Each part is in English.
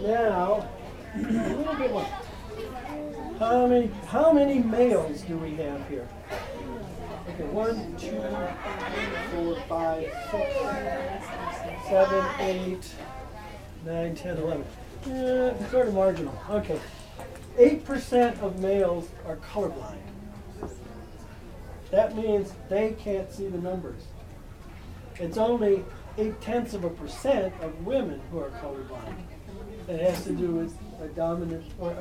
Now, a little bit more. How many males do we have here? Okay, 1, 2, 3, 4, 5, 6, 7, 8, 9, 10, 11. Sort of marginal. Okay. 8% of males are colorblind. That means they can't see the numbers. It's only 0.8% of women who are colorblind. It has to do with a dominant or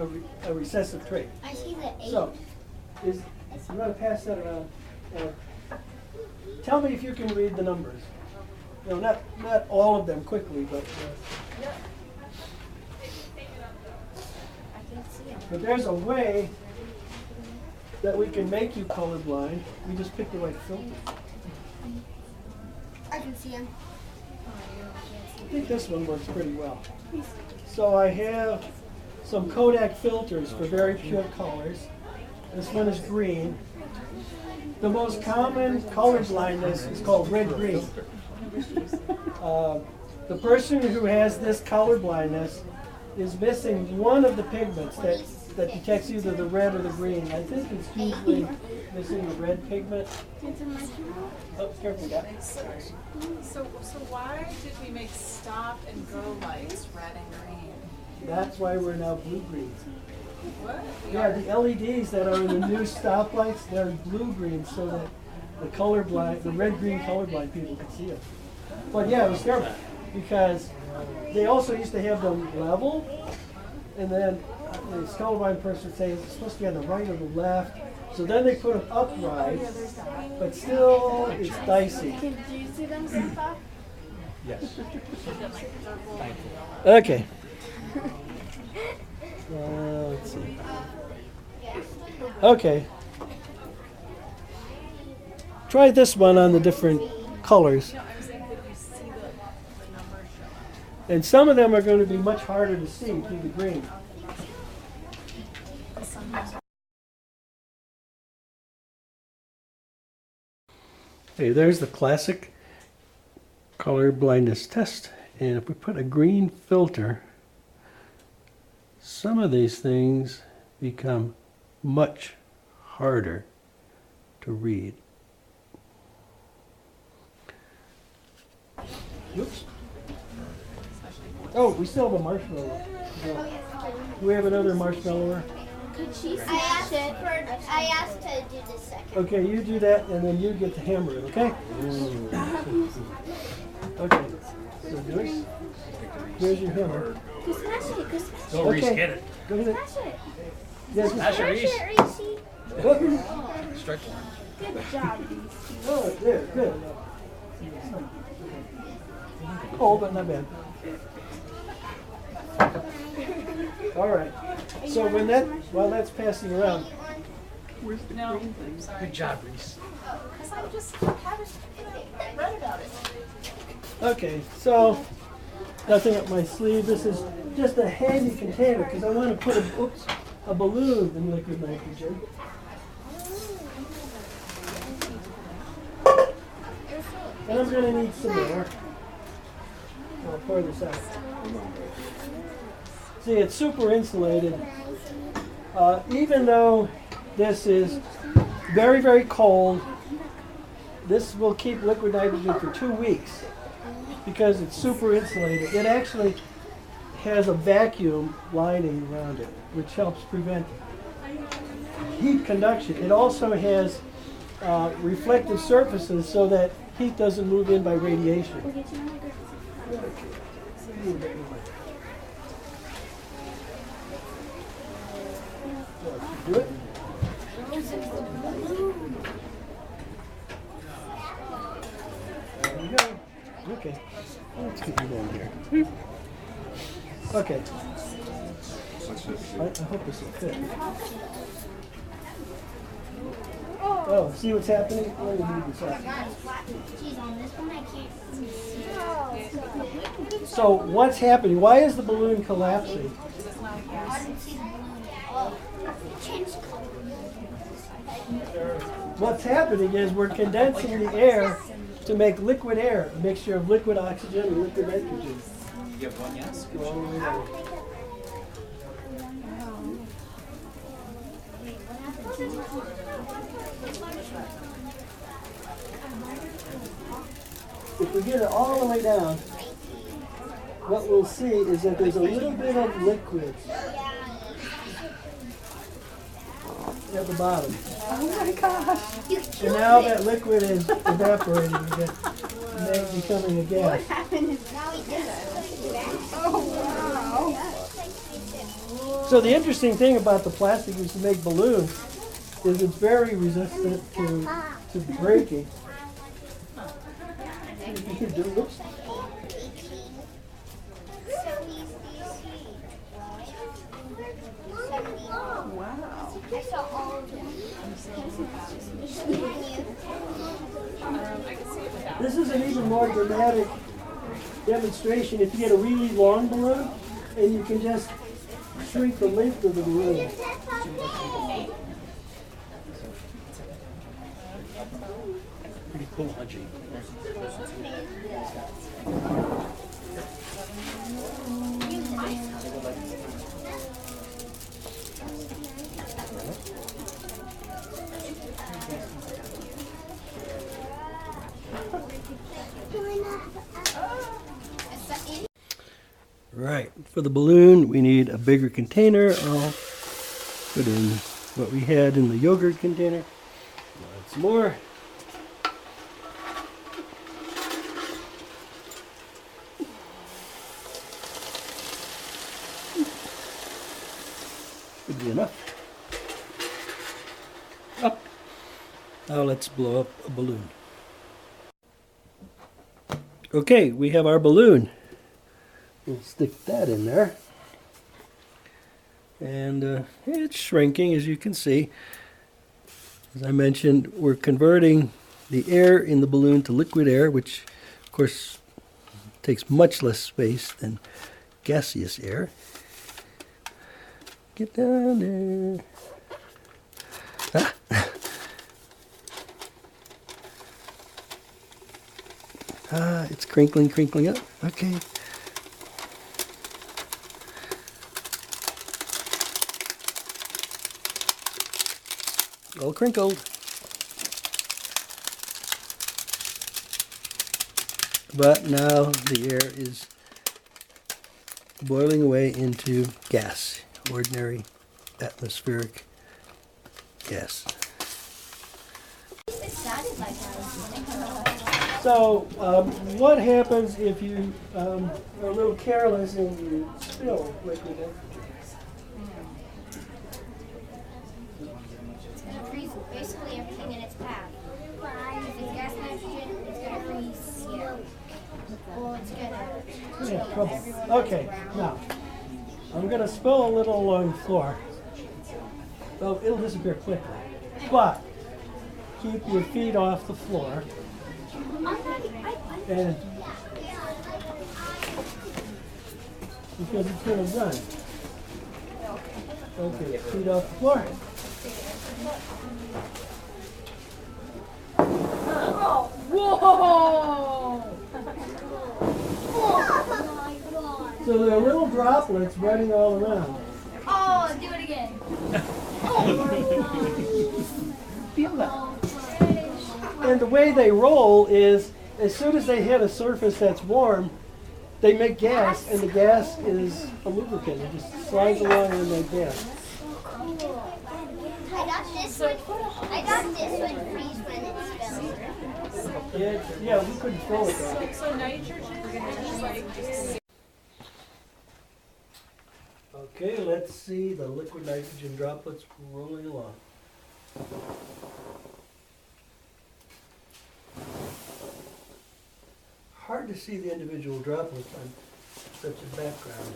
a recessive trait. I see the 8. So, you want to pass that around? Tell me if you can read the numbers. Not all of them quickly, but. But there's a way that we can make you colorblind. We just pick the right filter. I can see him. I think this one works pretty well. So I have some Kodak filters for very pure colors. This one is green. The most common color blindness is called red-green. The person who has this color blindness is missing one of the pigments that detects either the red or the green. I think it's usually missing the red pigment. Oh, careful, guy. So why did we make stop and go lights red and green? That's why we're now blue-green. What? Yeah, the LEDs that are in the new stoplights, they're blue-green so that the red-green colorblind people can see it. But yeah, it was terrible because they also used to have them level, and then the colorblind person would say it's supposed to be on the right or the left. So then they put them upright, but still it's dicey. Do you see them so far? Yes. Okay. Let's see. Okay. Try this one on the different colors. And some of them are going to be much harder to see through the green. Okay, there's the classic color blindness test. And if we put a green filter, some of these things become much harder to read. Oops. Oh, we still have a marshmallow. Do we have another marshmallower? Could she I asked to do this second. Okay, you do that, and then you get to hammer it, okay? Okay. So here's your hammer. Go smash it. Go smash it. Go Reese, get it. Go ahead. Smash it. Yes, Smash it, Reese. Reese. Strike one. Good job, Reese. Oh, there, good. Cold, but not bad. All right. So while that's passing around. No, I'm sorry. Good job, Reese. Because I just haven't read about it. Okay, so nothing up my sleeve. This is just a handy container because I want to put a balloon in liquid nitrogen. And I'm going to need some more. I'll pour this out. See, it's super insulated. Even though this is very, very cold, this will keep liquid nitrogen for 2 weeks because it's super insulated. It actually has a vacuum lining around it, which helps prevent heat conduction. It also has reflective surfaces so that heat doesn't move in by radiation. Do it? There we go. Okay. Let's get you going here. Okay. I hope this will fit. Oh, see what's happening? Oh, you need this out. Geez, on this one I can't see. So what's happening? Why is the balloon collapsing? I didn't see the balloon. Oh, change color. What's happening is we're condensing the air to make liquid air, a mixture of liquid oxygen and liquid nitrogen. You have one yes? Go all the way down. If we get it all the way down, what we'll see is that there's a little bit of liquid at the bottom. Oh my gosh. And now that liquid is evaporating again, and then becoming a gas. Oh wow. So the interesting thing about the plastic used to make balloons is it's very resistant to breaking. You can do, oops. Wow. I saw all of them. I can see it without. This is an even more dramatic demonstration if you get a really long balloon and you can just shrink the length of the balloon. Pretty cool, huh, G? Right, for the balloon we need a bigger container. I'll put in what we had in the yogurt container. Lots more. Should be enough. Up. Now let's blow up a balloon. Okay, we have our balloon. We'll stick that in there. And it's shrinking, as you can see. As I mentioned, we're converting the air in the balloon to liquid air, which of course takes much less space than gaseous air. Get down there. Ah. It's crinkling up. Okay. All crinkled. But now the air is boiling away into gas, ordinary atmospheric gas. So, what happens if you are a little careless and you spill liquid nitrogen? It's going to freeze basically everything in its path. If it's gas nitrogen, it's going to freeze you. Or it's going to Yeah, trouble. Okay, now, I'm going to spill a little along the floor. So it'll disappear quickly. But, keep your feet off the floor. And because it's going to run. Okay, feet off the floor. Whoa! So there are little droplets running all around. Oh, do it again. Feel that. And the way they roll is, as soon as they hit a surface that's warm, they make gas, and the gas is a lubricant. It just slides along and make gas. I got this one. I got this one freeze when it spills. Yeah, we couldn't throw it down. So nitrogen is like Okay, let's see the liquid nitrogen droplets rolling along. Hard to see the individual droplets on such a background,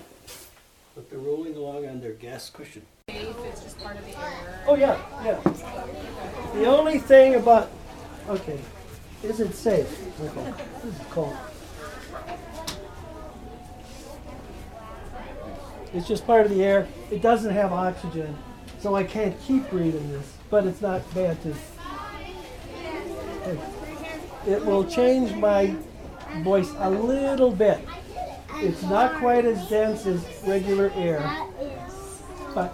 but they're rolling along on their gas cushion. safe, it's just part of the air. Oh yeah, yeah. The only thing about, okay, is it safe? Okay, this is cold. It's just part of the air. It doesn't have oxygen, so I can't keep breathing this, but it's not bad to. It will change my voice a little bit. It's not quite as dense as regular air, but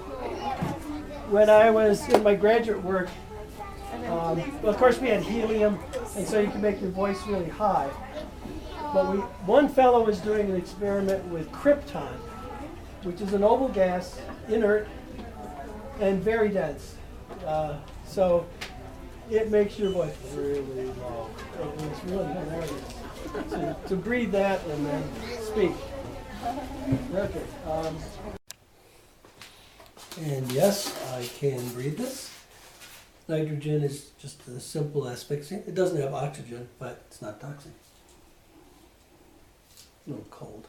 when I was in my graduate work, well, of course we had helium, and so you can make your voice really high. But one fellow was doing an experiment with krypton, which is a noble gas, inert, and very dense. So it makes your voice really low. It's really hilarious to breathe that and then speak. Okay. And yes, I can breathe this. Nitrogen is just a simple asphyxiant. It doesn't have oxygen, but it's not toxic. A little cold.